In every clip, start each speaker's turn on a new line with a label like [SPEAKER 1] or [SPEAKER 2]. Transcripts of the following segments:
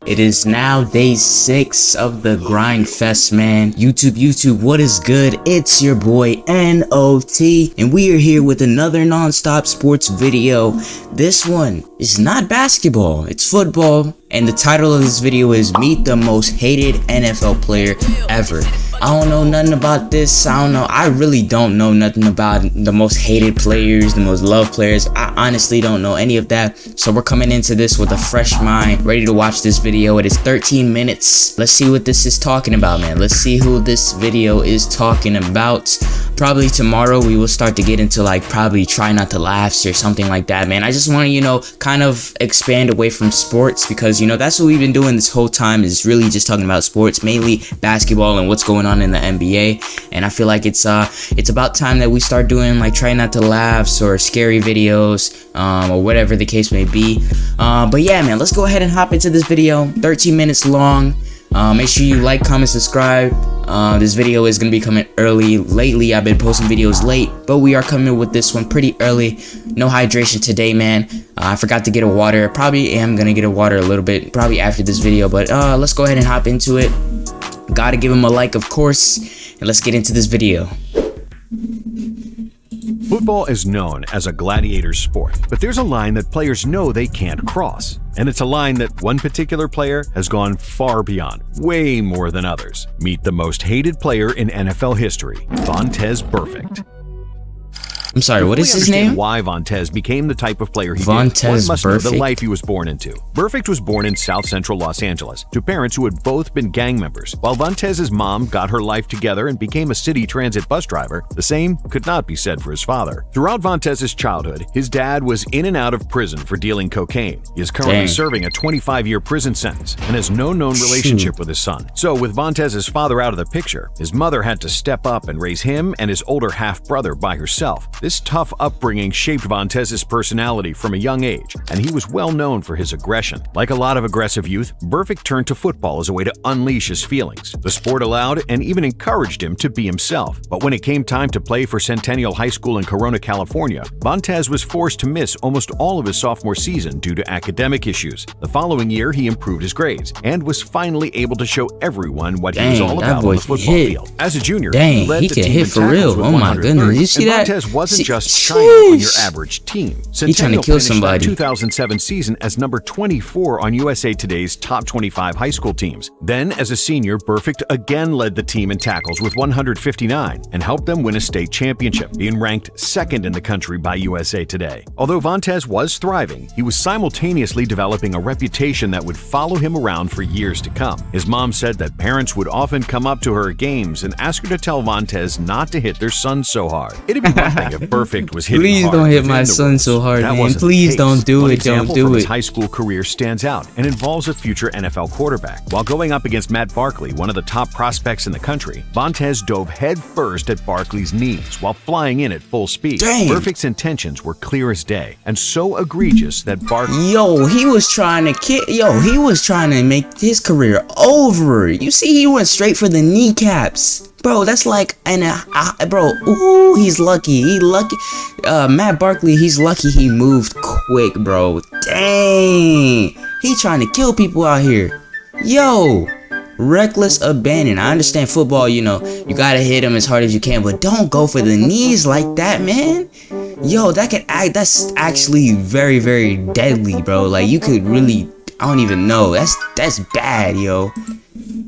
[SPEAKER 1] It is now day 6 of the grind fest, man. YouTube, what is good? It's your boy NOT, and we are here with another non-stop sports video. This one is not basketball, it's football, and the title of this video is Meet the Most Hated NFL Player Ever. I don't know nothing about this. I really don't know nothing about the most hated players, the most loved players. I honestly don't know any of that. So we're coming into this with a fresh mind, ready to watch this video. It is 13 minutes. Let's see what this is talking about, man. Let's see who this video is talking about. Probably tomorrow we will start to get into probably try not to laughs or something like that, man. I just want to, kind of expand away from sports because, that's what we've been doing this whole time, is really just talking about sports, mainly basketball and what's going on in the NBA. And I feel like it's about time that we start doing try not to laughs or scary videos, or whatever the case may be. But yeah, man, let's go ahead and hop into this video. 13 minutes long. Make sure you like, comment, subscribe. This video is gonna be coming early. Lately I've been posting videos late, but we are coming with this one pretty early. No hydration today, man. I forgot to get a water. Probably am gonna get a water a little bit probably after this video, but let's go ahead and hop into it. Gotta give him a like, of course, and let's get into this video.
[SPEAKER 2] Football is known as a gladiator sport, but there's a line that players know they can't cross. And it's a line that one particular player has gone far beyond, way more than others. Meet the most hated player in NFL history, Vontaze Burfict.
[SPEAKER 1] I'm sorry, what is his name?
[SPEAKER 2] Why Vontaze became the type of player he did,
[SPEAKER 1] Vontaze
[SPEAKER 2] one must know the
[SPEAKER 1] Burfict?
[SPEAKER 2] life he was born into. Burfict was born in South Central Los Angeles to parents who had both been gang members. While Vontaze's mom got her life together and became a city transit bus driver, the same could not be said for his father. Throughout Vontaze's childhood, his dad was in and out of prison for dealing cocaine. He is currently serving a 25-year prison sentence and has no known relationship with his son. So with Vontaze's father out of the picture, his mother had to step up and raise him and his older half-brother by herself. This tough upbringing shaped Vontaze's personality from a young age, and he was well known for his aggression. Like a lot of aggressive youth, Burfict turned to football as a way to unleash his feelings. The sport allowed and even encouraged him to be himself. But when it came time to play for Centennial High School in Corona, California, Vontaze was forced to miss almost all of his sophomore season due to academic issues. The following year, he improved his grades and was finally able to show everyone what he was all about on the football field. As a junior, he led the team in tackles with 130.
[SPEAKER 1] You see that?
[SPEAKER 2] Vontaze wasn't just shining on your average team.
[SPEAKER 1] He trying to kill somebody.
[SPEAKER 2] The 2007 season as number 24 on USA Today's top 25 high school teams. Then, as a senior, Burfict again led the team in tackles with 159 and helped them win a state championship, being ranked second in the country by USA Today. Although Vontaze was thriving, he was simultaneously developing a reputation that would follow him around for years to come. His mom said that parents would often come up to her at games and ask her to tell Vontaze not to hit their son so hard. It'd be one thing if Burfict was hitting
[SPEAKER 1] Please
[SPEAKER 2] hard
[SPEAKER 1] don't hit my son so hard, man. Please don't do it. Don't do it.
[SPEAKER 2] His high school career stands out and involves a future NFL quarterback. While going up against Matt Barkley, one of the top prospects in the country, Vontaze dove headfirst at Barkley's knees while flying in at full speed.
[SPEAKER 1] Dang.
[SPEAKER 2] Burfict's intentions were clear as day and so egregious that Barkley...
[SPEAKER 1] He was trying to make his career over. You see, he went straight for the kneecaps. Bro, that's bro, ooh, he's lucky. Matt Barkley, he's lucky he moved quick, bro. Dang. He trying to kill people out here. Reckless abandon. I understand football, you gotta hit him as hard as you can, but don't go for the knees like that, man. That's actually very, very deadly, bro. You could really, I don't even know. That's bad, yo.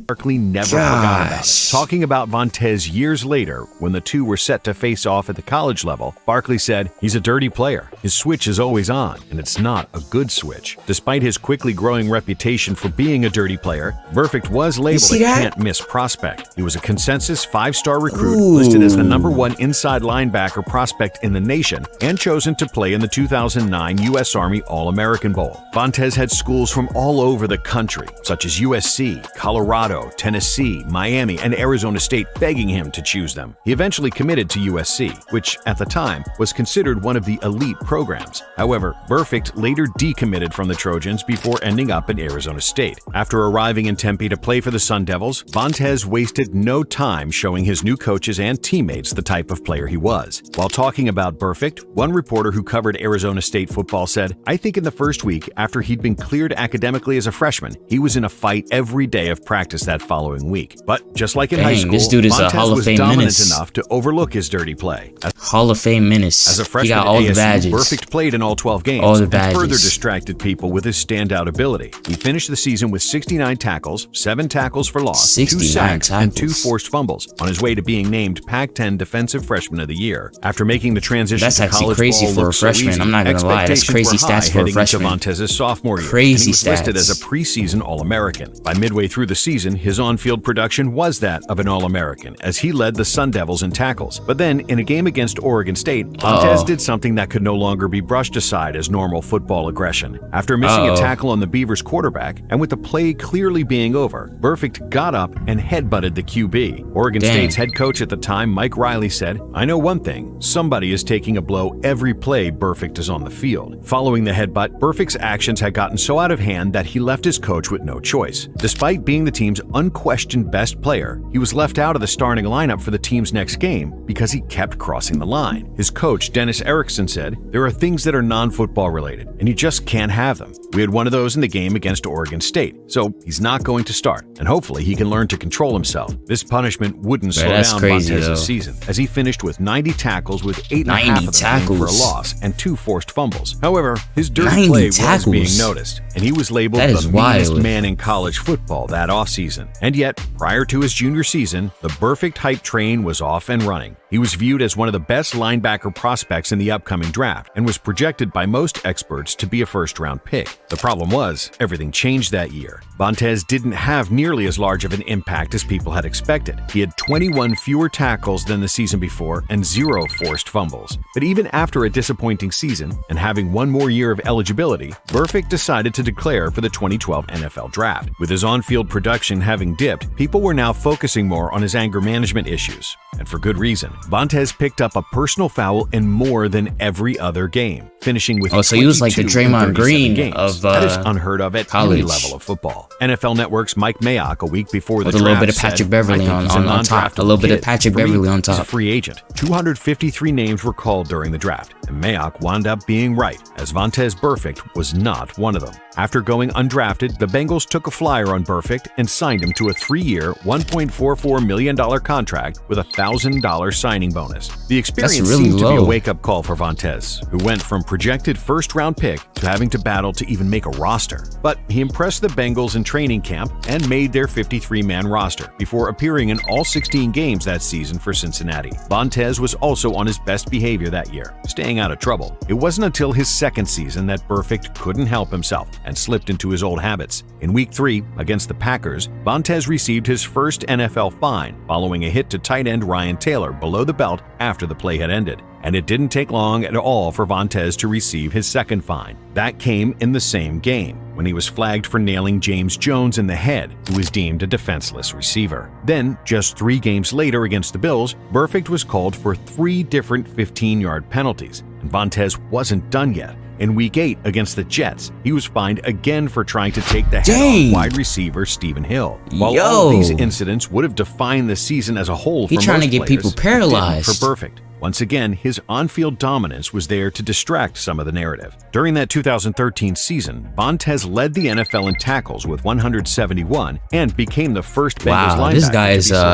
[SPEAKER 2] Barkley never forgot about it. Talking about Vontaze years later, when the two were set to face off at the college level, Barkley said, "He's a dirty player. His switch is always on, and it's not a good switch." Despite his quickly growing reputation for being a dirty player, Burfict was labeled a can't-miss prospect. He was a consensus 5-star recruit, listed as the #1 inside linebacker prospect in the nation, and chosen to play in the 2009 U.S. Army All-American Bowl. Vontaze had schools from all over the country, such as USC, Colorado, Colorado, Tennessee, Miami, and Arizona State begging him to choose them. He eventually committed to USC, which at the time was considered one of the elite programs. However, Burfict later decommitted from the Trojans before ending up at Arizona State. After arriving in Tempe to play for the Sun Devils, Vontez wasted no time showing his new coaches and teammates the type of player he was. While talking about Burfict, one reporter who covered Arizona State football said, "I think in the first week, after he'd been cleared academically as a freshman, he was in a fight every day of practice that following week. But just like in high school,
[SPEAKER 1] this dude is a Hall of
[SPEAKER 2] was
[SPEAKER 1] Fame
[SPEAKER 2] dominant
[SPEAKER 1] menace.
[SPEAKER 2] enough to overlook his dirty play.
[SPEAKER 1] Hall of Fame menace.
[SPEAKER 2] As a freshman
[SPEAKER 1] he got
[SPEAKER 2] at
[SPEAKER 1] all
[SPEAKER 2] ASU,
[SPEAKER 1] the badges.
[SPEAKER 2] Burfict played in all 12 games
[SPEAKER 1] All the
[SPEAKER 2] and
[SPEAKER 1] badges.
[SPEAKER 2] further distracted people with his standout ability. He finished the season with 69 tackles, 7 tackles for loss, 2 sacks, and 2 forced fumbles, on his way to being named Pac-10 Defensive Freshman of the Year. After making the transition
[SPEAKER 1] That's
[SPEAKER 2] to
[SPEAKER 1] actually
[SPEAKER 2] college
[SPEAKER 1] crazy
[SPEAKER 2] ball
[SPEAKER 1] for a
[SPEAKER 2] look so
[SPEAKER 1] freshman.
[SPEAKER 2] easy,
[SPEAKER 1] I'm not gonna lie. That's
[SPEAKER 2] expectations
[SPEAKER 1] crazy
[SPEAKER 2] were high
[SPEAKER 1] stats for a
[SPEAKER 2] heading
[SPEAKER 1] freshman.
[SPEAKER 2] into Vontez's sophomore year,
[SPEAKER 1] Crazy
[SPEAKER 2] and he was listed
[SPEAKER 1] stats.
[SPEAKER 2] as a preseason All-American. By midway through the season, his on-field production was that of an All-American, as he led the Sun Devils in tackles. But then, in a game against Oregon State, Vontez did something that could no longer be brushed aside as normal football aggression. After missing a tackle on the Beavers quarterback, and with the play clearly being over, Burfict got up and headbutted the QB. Oregon State's head coach at the time, Mike Riley, said, "I know one thing, somebody is taking a blow every play Burfict is on the field." Following the headbutt, Burfict's actions had gotten so out of hand that he left his coach with no choice. Despite being the team's unquestioned best player, he was left out of the starting lineup for the team's next game because he kept crossing the line. His coach, Dennis Erickson, said, "There are things that are non-football related, and you just can't have them. We had one of those in the game against Oregon State, so he's not going to start, and hopefully he can learn to control himself." This punishment wouldn't slow down Vontez's season, as he finished with 90 tackles with 8.5 of them being for a loss and 2 forced fumbles. However, his dirty play was being noticed, and he was labeled the meanest man in college football that offseason. And yet, prior to his junior season, the Burfict hype train was off and running. He was viewed as one of the best linebacker prospects in the upcoming draft and was projected by most experts to be a first-round pick. The problem was, everything changed that year. Vontez didn't have nearly as large of an impact as people had expected. He had 21 fewer tackles than the season before and 0 forced fumbles. But even after a disappointing season and having one more year of eligibility, Burfict decided to declare for the 2012 NFL Draft. With his on-field production having dipped, people were now focusing more on his anger management issues. And for good reason. Vontez picked up a personal foul in more than every other game, finishing with
[SPEAKER 1] so he was like the Draymond Green
[SPEAKER 2] games.
[SPEAKER 1] of
[SPEAKER 2] That is unheard of at
[SPEAKER 1] college.
[SPEAKER 2] any level of football. NFL Network's Mike Mayock a week before the
[SPEAKER 1] with a
[SPEAKER 2] draft
[SPEAKER 1] little bit of Patrick Beverly
[SPEAKER 2] said,
[SPEAKER 1] on top. A little bit of Patrick Beverly on
[SPEAKER 2] He's a
[SPEAKER 1] top.
[SPEAKER 2] free agent. 253 names were called during the draft, and Mayock wound up being right, as Vontez Burfict was not one of them. After going undrafted, the Bengals took a flyer on Burfict and signed him to a 3-year, $1.44 million contract with a $1,000 signing bonus. The experience seemed to be a wake-up call for Vontez, who went from projected first-round pick to having to battle to even make a roster. But he impressed the Bengals in training camp and made their 53-man roster before appearing in all 16 games that season for Cincinnati. Vontez was also on his best behavior that year, staying out of trouble. It wasn't until his second season that Burfict couldn't help himself and slipped into his old habits. In Week 3, against the Packers, Vontez received his first NFL fine following a hit to tight end Ryan Taylor below the belt after the play had ended. And it didn't take long at all for Vontez to receive his second fine. That came in the same game, when he was flagged for nailing James Jones in the head, who was deemed a defenseless receiver. Then, just 3 games later against the Bills, Burfict was called for 3 different 15-yard penalties, and Vontez wasn't done yet. In Week 8 against the Jets, he was fined again for trying to take the head off wide receiver Stephen Hill. While all of these incidents would have defined the season as a whole for most
[SPEAKER 1] trying to get
[SPEAKER 2] players,
[SPEAKER 1] people paralyzed.
[SPEAKER 2] For Burfict. Once again, his on-field dominance was there to distract some of the narrative. During that 2013 season, Vontez led the NFL in tackles with 171 and became the first Bengals linebacker
[SPEAKER 1] this guy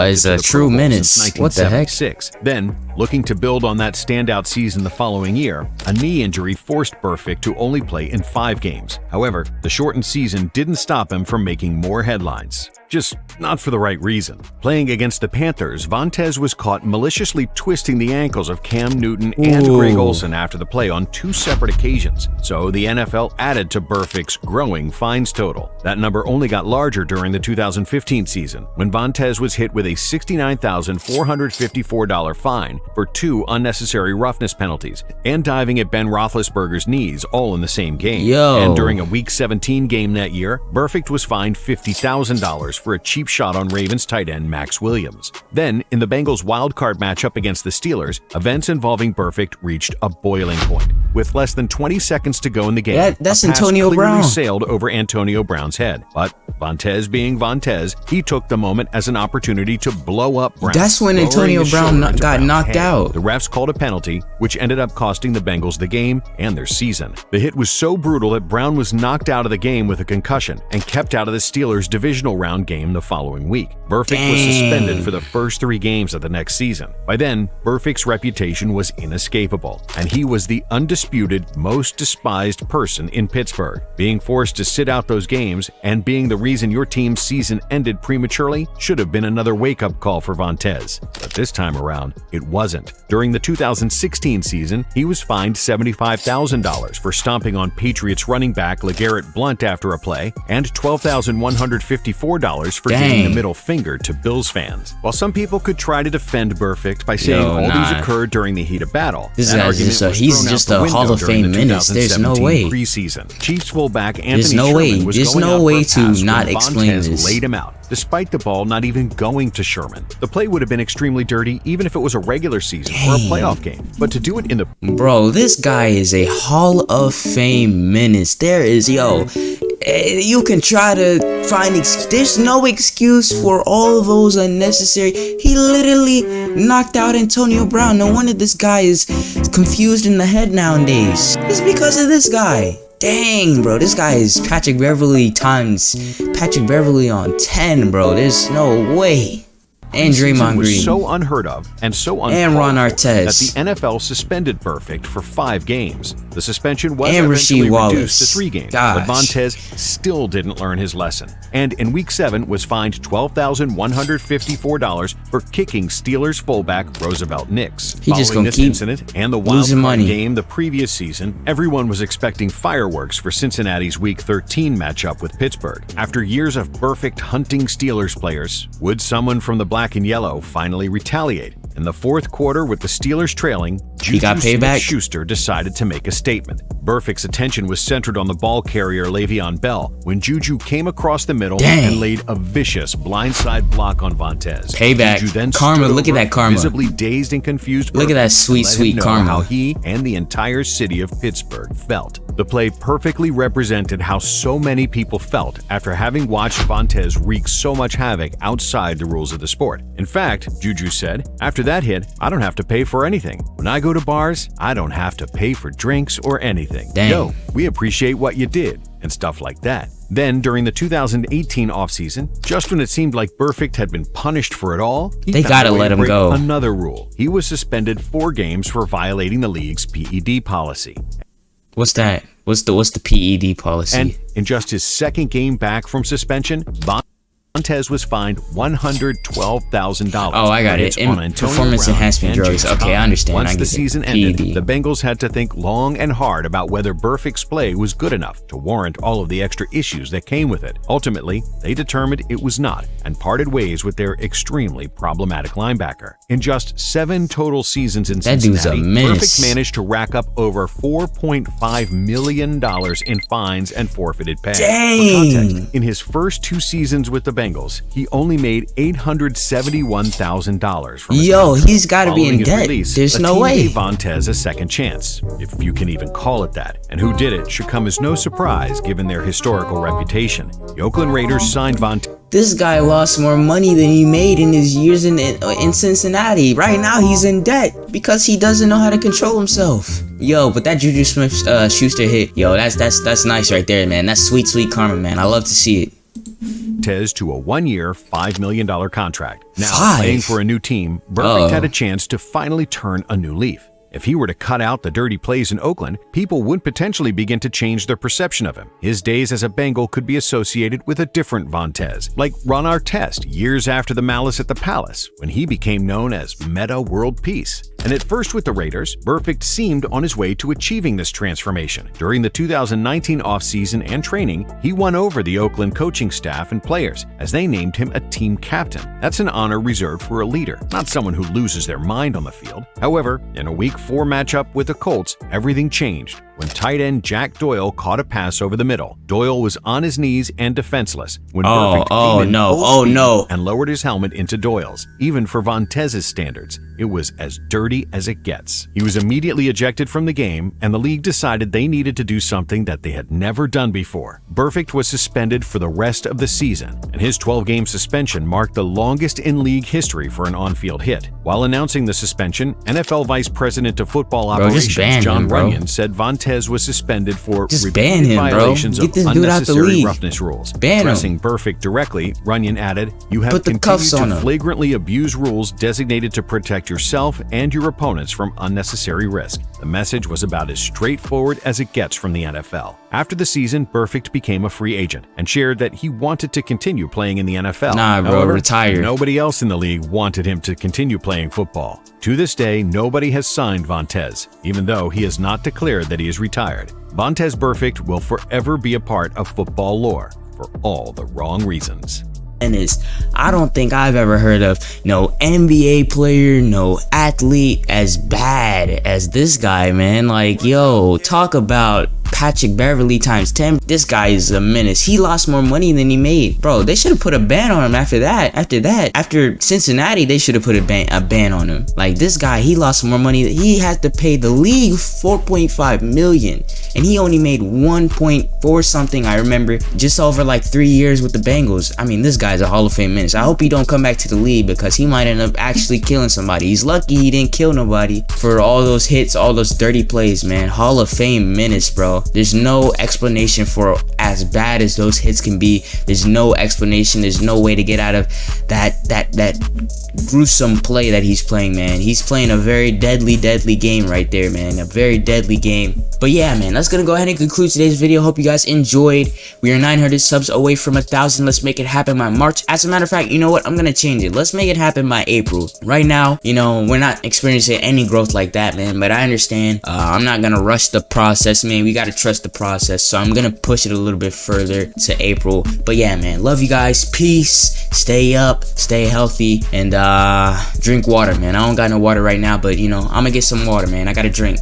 [SPEAKER 1] is a true menace. What the heck?
[SPEAKER 2] Then, looking to build on that standout season the following year, a knee injury forced Burfict to only play in 5 games. However, the shortened season didn't stop him from making more headlines. Just not for the right reason. Playing against the Panthers, Vontez was caught maliciously twisting the ankles of Cam Newton and Greg Olsen after the play on 2 separate occasions, so the NFL added to Burfict's growing fines total. That number only got larger during the 2015 season, when Vontez was hit with a $69,454 fine for 2 unnecessary roughness penalties and diving at Ben Roethlisberger's knees all in the same game. And during a Week 17 game that year, Burfict was fined $50,000 for a cheap shot on Ravens tight end Max Williams. Then, in the Bengals' wildcard matchup against the Steelers, events involving Burfict reached a boiling point. With less than 20 seconds to go in the game,
[SPEAKER 1] that's
[SPEAKER 2] a pass
[SPEAKER 1] Antonio
[SPEAKER 2] clearly
[SPEAKER 1] Brown
[SPEAKER 2] sailed over Antonio Brown's head. But Vontaze being Vontaze, he took the moment as an opportunity to blow up Brown.
[SPEAKER 1] That's when Antonio Brown got knocked out.
[SPEAKER 2] The refs called a penalty, which ended up costing the Bengals the game and their season. The hit was so brutal that Brown was knocked out of the game with a concussion and kept out of the Steelers' divisional round game the following week. Burfict was suspended for the first 3 games of the next season. By then, Burfict's reputation was inescapable, and he was the undisputed most despised person in Pittsburgh. Being forced to sit out those games and being the reason your team's season ended prematurely should have been another wake-up call for Vontaze. But this time around, it wasn't. During the 2016 season, he was fined $75,000 for stomping on Patriots running back LeGarrette Blount after a play, and $12,154 for giving the middle finger to Bills fans. While some people could try to defend Burfict by saying these occurred during the heat of battle,
[SPEAKER 1] he's just a Hall of Fame menace. There's no way.
[SPEAKER 2] Preseason. Chiefs fullback Anthony Sherman was going out for a pass when Vontaze laid him out, despite the ball not even going to Sherman. The play would have been extremely dirty even if it was a regular season or a playoff game. But to do it in the...
[SPEAKER 1] Bro, this guy is a Hall of Fame menace. You can try to find there's no excuse for all of those unnecessary. He literally knocked out Antonio Brown. No wonder this guy is confused in the head nowadays. It's because of this guy. Dang, bro, this guy is Patrick Beverly times Patrick Beverly on 10, bro. There's no way. And Draymond Green.
[SPEAKER 2] Was so unheard of and so
[SPEAKER 1] and Ron Artest
[SPEAKER 2] that the NFL suspended Burfict for 5 games. The suspension was
[SPEAKER 1] and
[SPEAKER 2] eventually
[SPEAKER 1] Rasheed
[SPEAKER 2] reduced to 3 games, but Vontaze still didn't learn his lesson. And in Week 7 was fined $12,154 for kicking Steelers fullback Roosevelt Nix.
[SPEAKER 1] He just
[SPEAKER 2] Following
[SPEAKER 1] gonna
[SPEAKER 2] this
[SPEAKER 1] keep
[SPEAKER 2] incident and the wild card game the previous season, everyone was expecting fireworks for Cincinnati's Week 13 matchup with Pittsburgh. After years of Burfict hunting Steelers players, would someone from the black and yellow finally retaliate? In the fourth quarter, with the Steelers trailing, Juju Smith-Schuster decided to make a statement. Burfict's attention was centered on the ball carrier Le'Veon Bell when Juju came across the middle and laid a vicious blindside block on Vontaze.
[SPEAKER 1] Payback.
[SPEAKER 2] Juju then
[SPEAKER 1] Karma. Look at that karma.
[SPEAKER 2] Visibly dazed and confused.
[SPEAKER 1] Look at that sweet karma.
[SPEAKER 2] How he and the entire city of Pittsburgh felt. The play perfectly represented how so many people felt after having watched Vontaze wreak so much havoc outside the rules of the sport. In fact, Juju said, "After that hit, I don't have to pay for anything. When I go to bars, I don't have to pay for drinks or anything.
[SPEAKER 1] Dang.
[SPEAKER 2] Yo, we appreciate what you did," and stuff like that. Then, during the 2018 offseason, just when it seemed like Burfict had been punished for it all,
[SPEAKER 1] they gotta let him go.
[SPEAKER 2] Another rule. He was suspended 4 games for violating the league's PED policy.
[SPEAKER 1] What's that? What's the PED policy?
[SPEAKER 2] And in just his second game back from suspension, Vontaze was fined $112,000.
[SPEAKER 1] Oh, I got it. Performance enhancement drugs. Okay, I understand.
[SPEAKER 2] Once the season ended, the Bengals had to think long and hard about whether Burfict's play was good enough to warrant all of the extra issues that came with it. Ultimately, they determined it was not and parted ways with their extremely problematic linebacker. In just 7 total seasons in Cincinnati, Burfict managed to rack up over $4.5 million in fines and forfeited pay.
[SPEAKER 1] Dang!
[SPEAKER 2] For context, in his first 2 seasons with the Bengals, he only made $871,000 from his contract.
[SPEAKER 1] He's got to be in debt. There's no way.
[SPEAKER 2] Gave Vontaze a second chance, if you can even call it that. And who did it should come as no surprise given their historical reputation. The Oakland Raiders signed Vontaze.
[SPEAKER 1] This guy lost more money than he made in his years in Cincinnati. Right now, he's in debt because he doesn't know how to control himself. But that Juju Smith-Schuster hit, that's nice right there, man. That's sweet karma, man. I love to see it.
[SPEAKER 2] To a 1-year, $5 million contract. Now, playing for a new team, Burfict had a chance to finally turn a new leaf. If he were to cut out the dirty plays in Oakland, people would potentially begin to change their perception of him. His days as a Bengal could be associated with a different Vontaze, like Ron Artest years after the malice at the Palace, when he became known as Meta World Peace. And at first with the Raiders, Burfict seemed on his way to achieving this transformation. During the 2019 offseason and training, he won over the Oakland coaching staff and players as they named him a team captain. That's an honor reserved for a leader, not someone who loses their mind on the field. However, in a Week 4 matchup with the Colts, everything changed when tight end Jack Doyle caught a pass over the middle. Doyle was on his knees and defenseless when Burfict came in full speed and lowered his helmet into Doyle's. Even for Vontez's standards, it was as dirty as it gets. He was immediately ejected from the game, and the league decided they needed to do something that they had never done before. Burfict was suspended for the rest of the season, and his 12-game suspension marked the longest in league history for an on-field hit. While announcing the suspension, NFL Vice President of Football Operations John Runyon said Vontez was suspended for repeated violations of unnecessary roughness rules. Addressing Burfict directly, Runyon added, "You have continued to flagrantly abuse rules designated to protect yourself and your opponents from unnecessary risk." The message was about as straightforward as it gets from the NFL. After the season, Burfict became a free agent and shared that he wanted to continue playing in the NFL. However,
[SPEAKER 1] retired.
[SPEAKER 2] Nobody else in the league wanted him to continue playing football. To this day, nobody has signed Vontez, even though he has not declared that he is retired. Vontez Burfict will forever be a part of football lore for all the wrong reasons.
[SPEAKER 1] I don't think I've ever heard of no NBA player, no athlete as bad as this guy, man. Like, yo, talk about Patrick Beverly times 10. This guy is a menace. He lost more money than he made. Bro, they should have put a ban on him after that. After Cincinnati, they should have put a ban on him. Like, this guy, he lost more money. He had to pay the league $4.5 million. And he only made 1.4 something, I remember, just over like 3 years with the Bengals. I mean, this guy's a Hall of Fame menace. I hope he don't come back to the league because he might end up actually killing somebody. He's lucky he didn't kill nobody for all those hits, all those dirty plays, man. Hall of Fame menace, bro. There's no explanation for as bad as those hits can be. There's no explanation. There's no way to get out of that gruesome play that he's playing, man. He's playing a very deadly game right there, man. A very deadly game. But yeah, man, that's gonna go ahead and conclude today's video. Hope you guys enjoyed. We are 900 subs away from 1,000. Let's make it happen by March. As a matter of fact, you know what? I'm gonna change it. Let's make it happen by April. Right now, you know, we're not experiencing any growth like that, man. But I understand. I'm not gonna rush the process, man. We gotta trust the process. So I'm gonna push it a little bit further to April. But yeah, man, love you guys. Peace. Stay up. Stay healthy. And drink water, man. I don't got no water right now, but you know, I'm gonna get some water, man. I gotta drink.